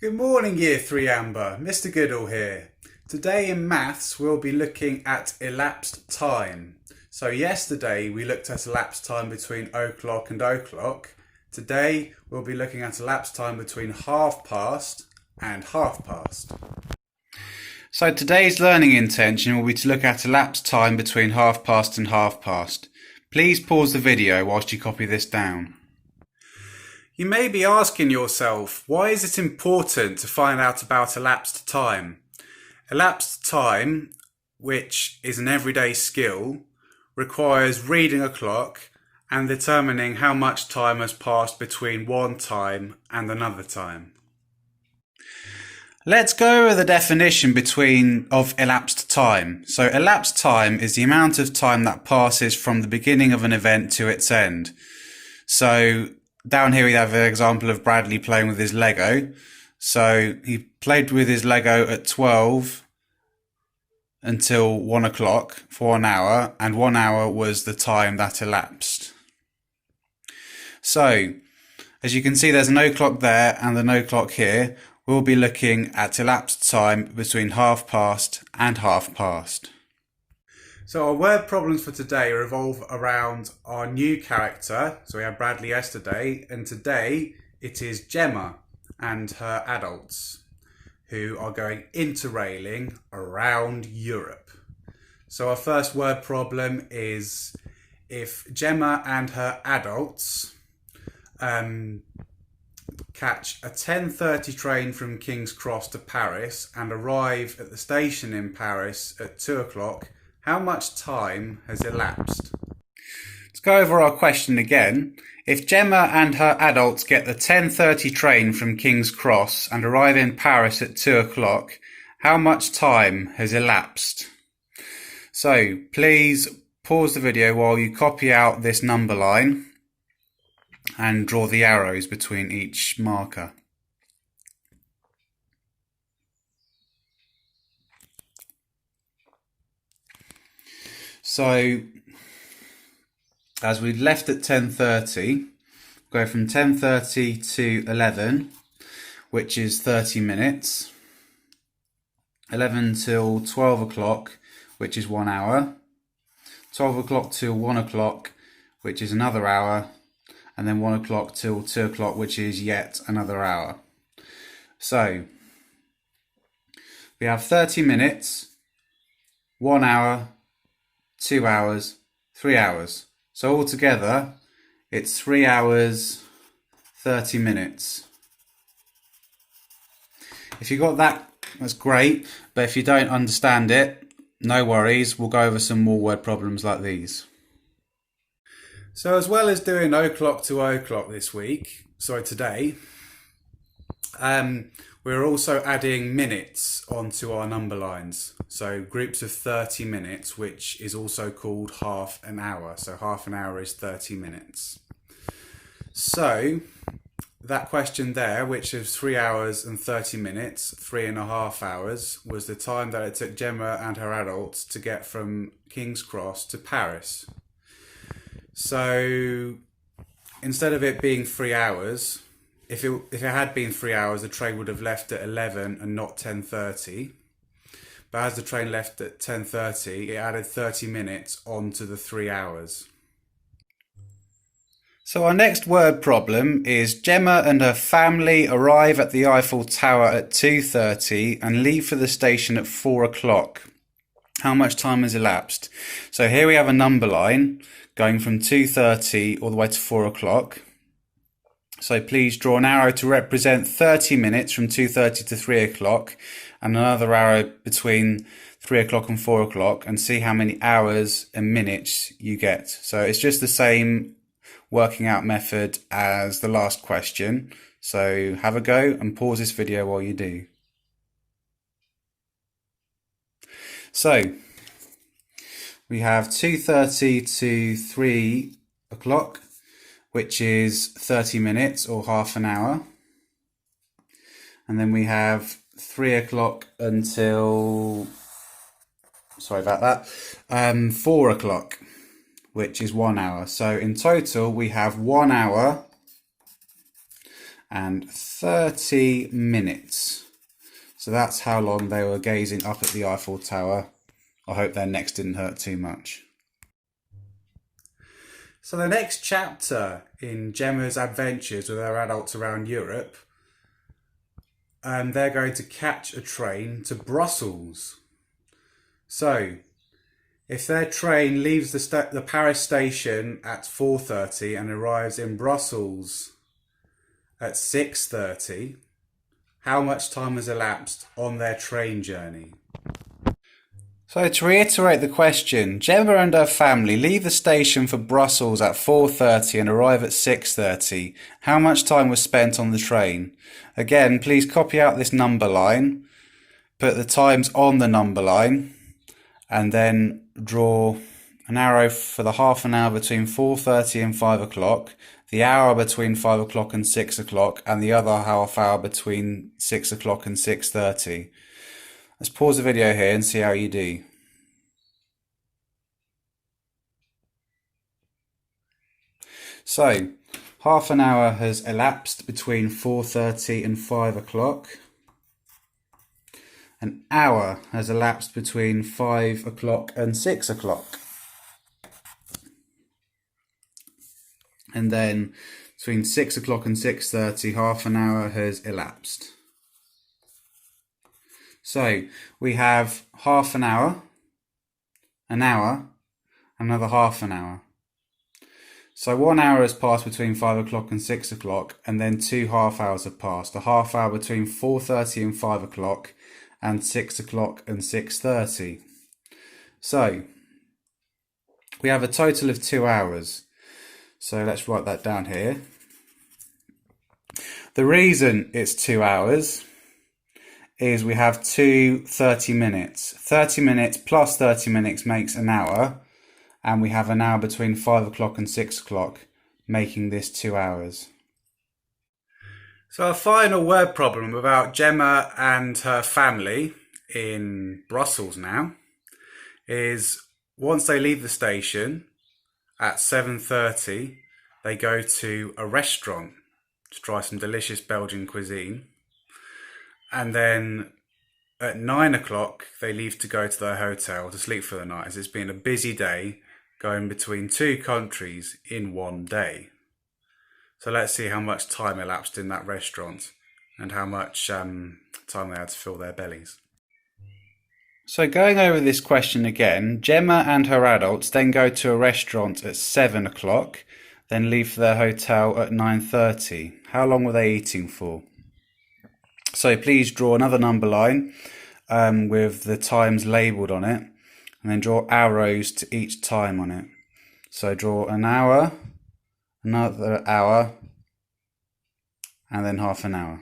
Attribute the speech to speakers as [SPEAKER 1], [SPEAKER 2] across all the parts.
[SPEAKER 1] Good morning, Year 3 Amber. Mr. Goodall here. Today in maths we'll be looking at elapsed time. So yesterday we looked at elapsed time between o'clock and o'clock. Today we'll be looking at elapsed time between half past and half past. So today's learning intention will be to look at elapsed time between half past and half past. Please pause the video whilst you copy this down. You may be asking yourself, why is it important to find out about elapsed time? Elapsed time, which is an everyday skill, requires reading a clock and determining how much time has passed between one time and another time. Let's go over the definition of elapsed time. So elapsed time is the amount of time that passes from the beginning of an event to its end. So down here we have an example of Bradley playing with his Lego. So he played with his Lego at 12 until 1 o'clock for 1 hour, and 1 hour was the time that elapsed. So as you can see, there's an o'clock there and an o'clock here. We'll be looking at elapsed time between half past and half past. So our word problems for today revolve around our new character. So we had Bradley yesterday, and today it is Gemma and her adults who are going interrailing around Europe. So our first word problem is if Gemma and her adults catch a 10:30 train from King's Cross to Paris and arrive at the station in Paris at 2 o'clock, how much time has elapsed? Let's go over our question again. If Gemma and her adults get the 10:30 train from King's Cross and arrive in Paris at 2 o'clock, how much time has elapsed? So please pause the video while you copy out this number line and draw the arrows between each marker. So as we left at 10:30, go from 10:30 to 11, which is 30 minutes. 11 till 12 o'clock, which is 1 hour. 12 o'clock till 1 o'clock, which is another hour. And then 1 o'clock till 2 o'clock, which is yet another hour. So we have 30 minutes, 1 hour, 2 hours, 3 hours. So altogether, it's 3 hours, 30 minutes. If you got that, that's great. But if you don't understand it, no worries. We'll go over some more word problems like these. So as well as doing o'clock to o'clock today, we're also adding minutes onto our number lines. So groups of 30 minutes, which is also called half an hour. So half an hour is 30 minutes. So that question there, which is 3 hours and 30 minutes, 3.5 hours, was the time that it took Gemma and her adults to get from King's Cross to Paris. So instead of it being 3 hours, if it had been 3 hours, the train would have left at 11 and not 10:30. But as the train left at 10:30, it added 30 minutes onto the 3 hours. So our next word problem is Gemma and her family arrive at the Eiffel Tower at 2:30 and leave for the station at 4 o'clock. How much time has elapsed? So here we have a number line going from 2:30 all the way to 4 o'clock. So please draw an arrow to represent 30 minutes from 2:30 to 3 o'clock and another arrow between 3 o'clock and 4 o'clock, and see how many hours and minutes you get. So it's just the same working out method as the last question. So have a go and pause this video while you do. So we have 2:30 to 3 o'clock, which is 30 minutes or half an hour. And then we have 3 o'clock until, 4 o'clock, which is 1 hour. So in total we have 1 hour and 30 minutes. So that's how long they were gazing up at the Eiffel Tower. I hope their necks didn't hurt too much. So the next chapter in Gemma's adventures with her adults around Europe, they're going to catch a train to Brussels. So if their train leaves the Paris station at 4:30 and arrives in Brussels at 6:30, how much time has elapsed on their train journey? So to reiterate the question, Gemma and her family leave the station for Brussels at 4:30 and arrive at 6:30. How much time was spent on the train? Again, please copy out this number line, put the times on the number line, and then draw an arrow for the half an hour between 4:30 and 5 o'clock, the hour between 5 o'clock and 6 o'clock, and the other half hour between 6 o'clock and 6:30. Let's pause the video here and see how you do. So, half an hour has elapsed between 4:30 and 5 o'clock. An hour has elapsed between 5 o'clock and 6 o'clock. And then between 6 o'clock and 6:30, half an hour has elapsed. So we have half an hour, another half an hour. So 1 hour has passed between 5 o'clock and 6 o'clock, and then 2 half hours have passed. A half hour between 4:30 and 5 o'clock, and 6 o'clock and 6:30. So we have a total of 2 hours. So let's write that down here. The reason it's 2 hours is we have 30 minutes. 30 minutes plus 30 minutes makes an hour, and we have an hour between 5 o'clock and 6 o'clock, making this 2 hours. So a final word problem about Gemma and her family in Brussels now is once they leave the station at 7:30, they go to a restaurant to try some delicious Belgian cuisine. And then at 9 o'clock, they leave to go to their hotel to sleep for the night, as it's been a busy day going between 2 countries in one day. So let's see how much time elapsed in that restaurant and how much time they had to fill their bellies. So going over this question again, Gemma and her adults then go to a restaurant at 7 o'clock, then leave for their hotel at 9:30. How long were they eating for? So please draw another number line with the times labelled on it, and then draw arrows to each time on it. So draw an hour, another hour, and then half an hour.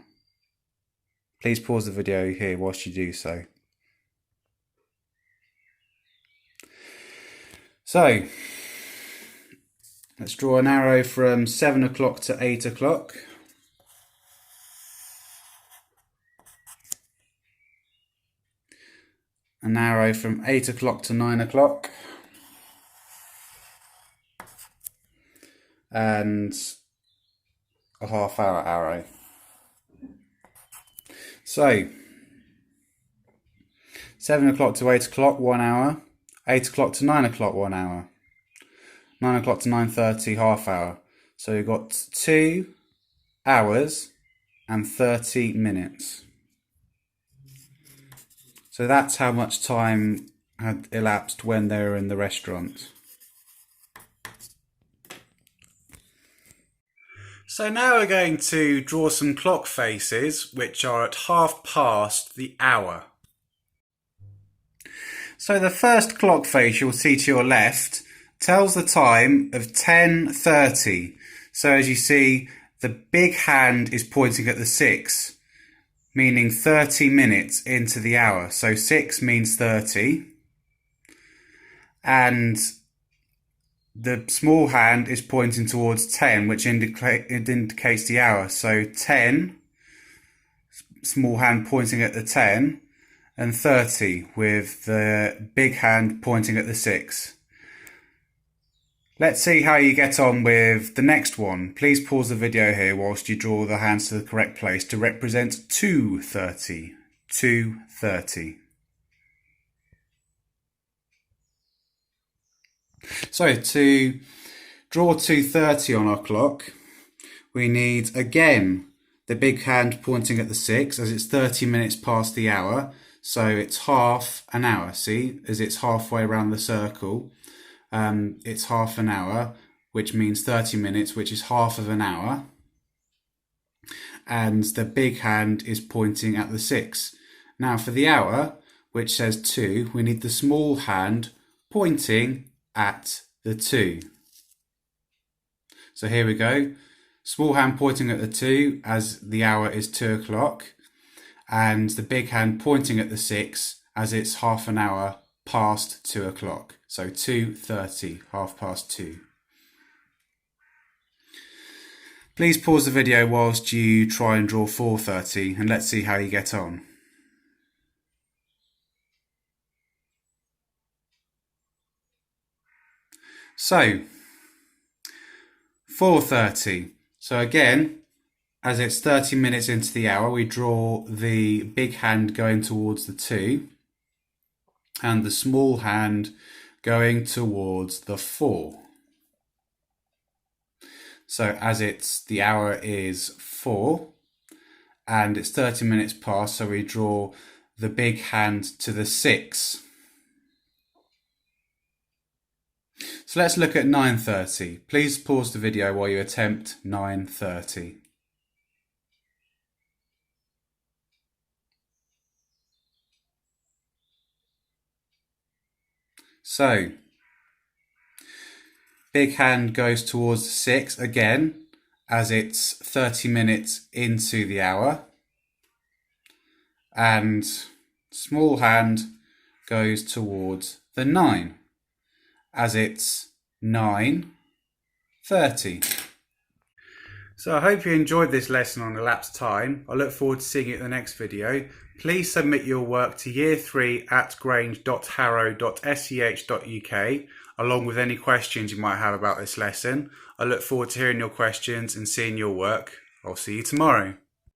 [SPEAKER 1] Please pause the video here whilst you do so. So let's draw an arrow from 7 o'clock to 8 o'clock. An arrow from 8 o'clock to 9 o'clock. And a half hour arrow. So 7 o'clock to 8 o'clock, 1 hour. 8 o'clock to 9 o'clock, 1 hour. 9 o'clock to 9:30, half hour. So we've got 2 hours and 30 minutes. So that's how much time had elapsed when they were in the restaurant. So now we're going to draw some clock faces which are at half past the hour. So the first clock face you'll see to your left tells the time of 10:30. So as you see, the big hand is pointing at the 6, meaning 30 minutes into the hour. So 6 means 30. And the small hand is pointing towards 10, which indicates the hour. So 10, small hand pointing at the 10, and 30 with the big hand pointing at the 6. Let's see how you get on with the next one. Please pause the video here whilst you draw the hands to the correct place to represent 2:30. 2:30. So to draw 2:30 on our clock, we need again the big hand pointing at the 6 as it's 30 minutes past the hour. So it's half an hour. See, as it's halfway around the circle. It's half an hour, which means 30 minutes, which is half of an hour. And the big hand is pointing at the 6. Now for the hour, which says 2, we need the small hand pointing at the 2. So here we go. Small hand pointing at the 2 as the hour is 2 o'clock. And the big hand pointing at the 6 as it's half an hour past 2 o'clock. So 2:30, 2:30. Please pause the video whilst you try and draw 4:30 and let's see how you get on. So 4:30. So again, as it's 30 minutes into the hour, we draw the big hand going towards the 2 and the small hand going towards the 4. So as the hour is 4 and it's 30 minutes past, so we draw the big hand to the 6. So let's look at 9:30. Please pause the video while you attempt 9:30. So, big hand goes towards the 6 again, as it's 30 minutes into the hour. And small hand goes towards the 9, as it's 9:30. So I hope you enjoyed this lesson on elapsed time. I look forward to seeing you at the next video. Please submit your work to year3@grange.harrow.sch.uk along with any questions you might have about this lesson. I look forward to hearing your questions and seeing your work. I'll see you tomorrow.